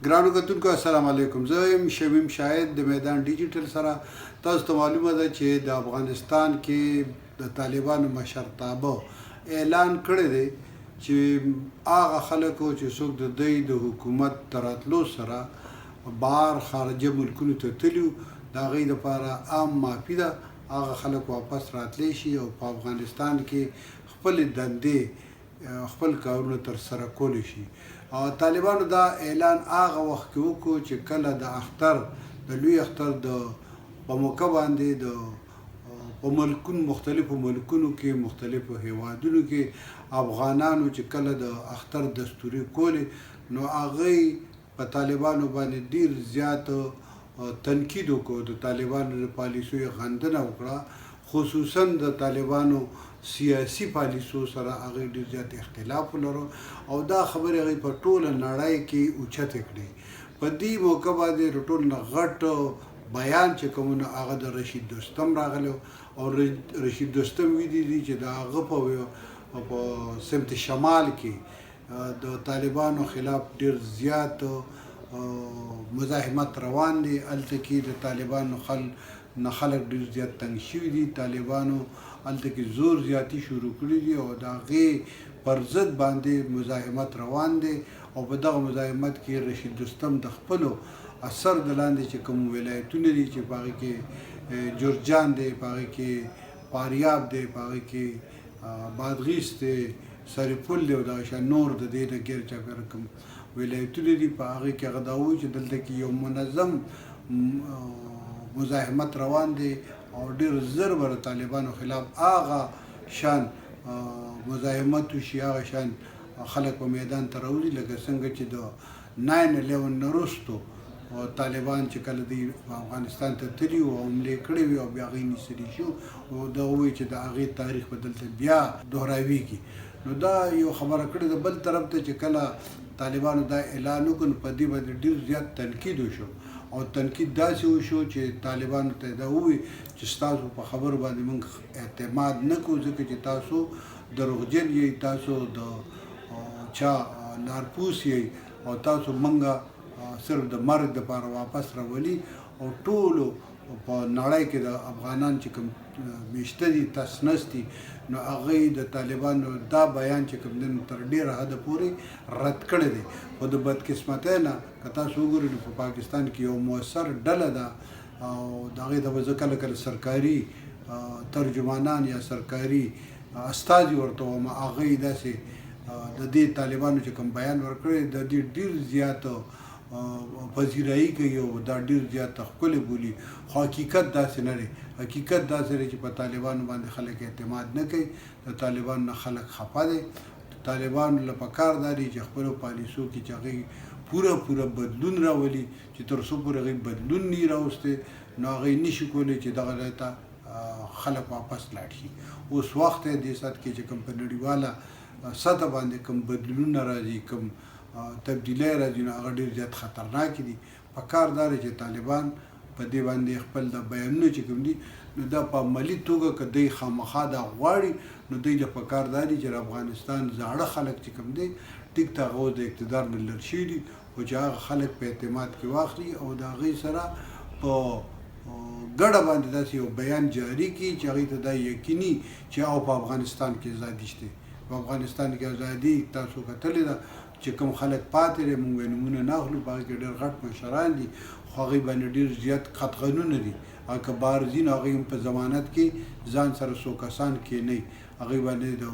ګرانو کتونکو السلام علیکم. زه یم شمیم شاهد د میدان ډیجیټل سره. تاسو ته معلومه ده چې د افغانستان کې د طالبانو مشرتابه اعلان کړی دی چې هغه خلکو چې څوک د دوی د حکومت تر راتلو سره بهر خارجه ملکونو ته تللي د هغوی دپاره عام معافي ده، هغه خلک واپس راتلی شي او په افغانستان کې خپلې دندې خپل کارونه ترسره کولی شي. طالبانو دا اعلان هغه وخت کې وکړو چې کله د اختر د لوی اختر په موقع باندې په مختلفو ملکونو کې مختلفو هیوادونو کې افغانانو چې کله د اختر دستوري کولې نو هغوی په طالبانو باندې ډېر زیات تنقید وکړو، د طالبانو د پالیسیو غندنه وکړه، خصوصا د طالبانو سیاسي پالیسو سره هغوی ډېر زیات اختلاف ولرو او دا خبرې هغوی په ټوله نړۍ کې اوچتې کړې. په دې موقع باندې د ټول نه غټ بیان چې کوم نو هغه د رشید دوستم راغلی او رشید دوستم ویلي دي چې د هغه په سمت شمال کې د طالبانو خلاف ډېر زیات مزاحمت روان دی. هلته کې د طالبانو خلک ډېر زیات تنګ شوي دي، طالبانو هلته کې زور زیاتي شروع کړي دي او د هغې پر ضد باندې مزاحمت روان دی او په دغه مزاحمت کې رشید دوستم د خپلو اثر د لاندې چې کوم ولایتونه دي چې په هغې کې جرجان دی، په هغې کې فاریاب دی، په هغې کې بادغیس دی، سرپل دی او دغه شان نور د دې نه ګیر چاپېره کوم ولایتونه دي، په هغې کې هغه دا وایي چې دلته کې یو منظم مزاحمت روان دی او ډېر زر به د طالبانو خلاف هغه شان مزاحمت وشي، هغه شان خلک په میدان ته راوځي لکه څنګه چې د 9/11 نه وروستو طالبان چې کله دوی افغانستان ته تللي وو او حملې کړې وي او بیا هغوی نیسلي شو او دا ووایي چې د هغې تاریخ به دلته بیا دهراویږي. نو دا یو خبره کړې ده. بل طرف ته چې کله طالبانو دا اعلان وکړ نو په دې باندې ډېر زیات تنقید وشو او تنقید داسې وشو چې طالبانو ته دا ووایي چې ستاسو په خبرو باندې موږ اعتماد نه کوو ځکه چې تاسو دروغجن یئ، تاسو د چا لارپوس یئ او تاسو موږ صرف د مرګ دپاره واپس راولي او ټولو په نړۍ کې د افغانان چې کوم میشته دي تس نس دي نو هغوی د طالبانو دا بیان چې کوم دی نو تر ډېره حده پورې رد کړی دی. خو د بدقسمتۍ نه که تاسو وګورئ نو په پاکستان کې یو مؤثر ډله ده او د هغې ته به زه کله کله سرکاري ترجمانان یا سرکاري استازي ورته وایم، هغوی داسې د دې طالبانو چې کوم بیان ورکړی د دې ډېر زیات پذیرایي کوي او دا ډېر زیات ښکلی بولي، خو حقیقت داسې نه دی. حقیقت داسې دی چې په طالبانو باندې خلک اعتماد نه کوي، د طالبانو نه خلک خفه دی. طالبانو له پکار دا دی چې خپلو پالیسو کې چې هغوی پوره بدلون راولي، چې تر څو پورې هغوی بدلون نه راوستی نو هغوی نشي کولی چې دغه ځای ته خلک واپس لاړ شي. اوس وخت دی دې سطح کې چې کوم په نړیواله سطح باندې کوم بدلونونه راځي، کوم تبدیلی راځي نو هغه ډېر زیات خطرناکې دي. پکار دا دی چې طالبان په دې باندې خپل د بیانونه چې کوم دي نو دا په عملي توګه که دوی خامخا دا غواړي نو دوی له پکار دا دي چې د افغانستان زاړه خلک چې کوم دی ټیک ته هغه د اقتدار نه لرې شوي دي خو چې هغه خلک په اعتماد کې واخلي او د هغوی سره په ګډه باندې داسې یو بیان جاري کړي چې هغوی ته دا یقیني چې او په افغانستان کې ازادي شته. په افغانستان کې ازادي تاسو کتلې ده چې کوم خلک پاتې دی، موږ نومونه نه اخلو، په هغې کې ډېر غټ مشران دي خو هغوی باندې ډېر زیات قطغنونه دي. او که بهر ځي نو هغوی هم په ضمانت کې ځان سره څو کسان کښېنوي، هغوی باندې د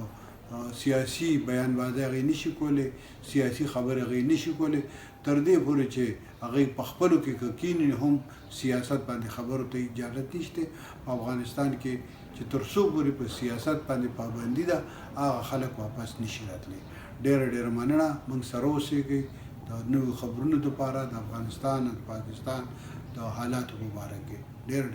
سیاسي بیانبازۍ هغوی نشي کولی، سیاسي خبرې هغوی نشي کولی تر دې پورې چې هغوی په خپلو کې که کښېني هم سیاست باندې خبرو ته اجازت نشته. په افغانستان کې چې تر څو پورې په سیاست باندې پابندي ده هغه خلک واپس نشي راتلی. ډېره مننه. موږ سره اوسېږئ د نویو خبرونو دپاره د افغانستان او د پاکستان د حالاتو په باره کې. ډېره